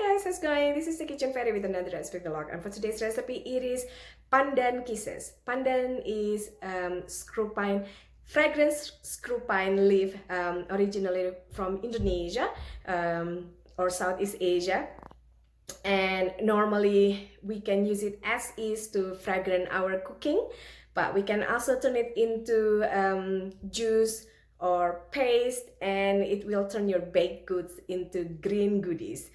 guys, how's it going? This is the Kitchen Fairy with another recipe vlog, and for today's recipe it is pandan kisses. Pandan is screw pine, fragrance screw pine leaf, originally from Indonesia or Southeast Asia, and normally we can use it as is to fragrance our cooking, but we can also turn it into juice or paste, and it will turn your baked goods into green goodies.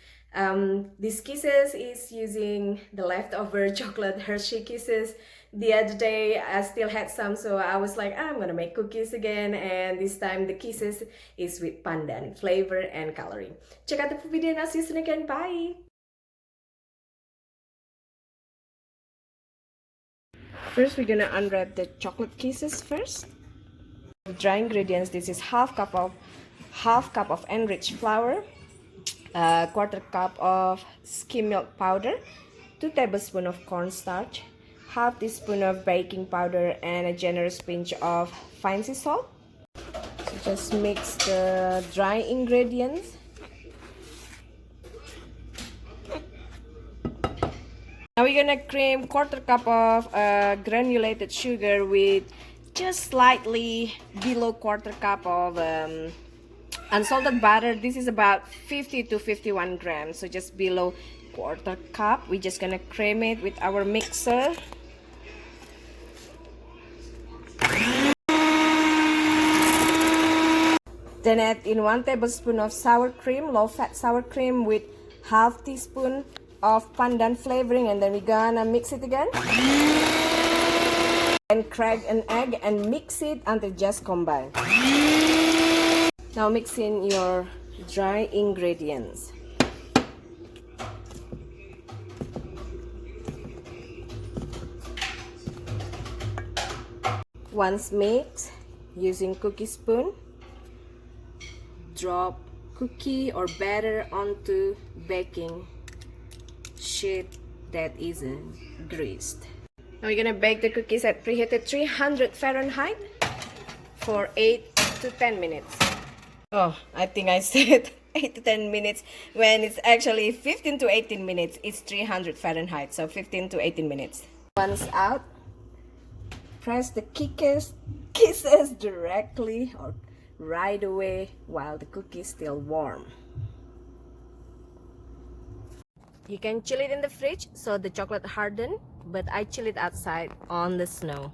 These kisses is using the leftover chocolate Hershey kisses. The other day I still had some, so I was like, I'm gonna make cookies again, and this time the kisses is with pandan flavor and coloring. Check out the full video and I'll see you soon again. Bye! First, we're gonna unwrap the chocolate kisses first. Dry ingredients: this is half cup of enriched flour, a quarter cup of skim milk powder, 2 tablespoons of cornstarch, half teaspoon of baking powder, and a generous pinch of fine sea salt. So just mix the dry ingredients. Now we're gonna cream quarter cup of granulated sugar with just slightly below quarter cup of unsalted butter. This is about 50 to 51 grams, so just below quarter cup. We're just gonna cream it with our mixer. Then add in 1 tablespoon of sour cream, low-fat sour cream, with half teaspoon of pandan flavoring, and then we're gonna mix it again. And crack an egg and mix it until just combine. Now mix in your dry ingredients. Once mixed, using cookie spoon, drop cookie or batter onto baking sheet that isn't greased. Now we're gonna bake the cookies at preheated 300 Fahrenheit for 8 to 10 minutes. Oh, I think I said 8 to 10 minutes when it's actually 15 to 18 minutes. It's 300 Fahrenheit, so 15 to 18 minutes. Once out, press the kisses directly or right away while the cookie is still warm. You can chill it in the fridge so the chocolate harden, but I chill it outside on the snow.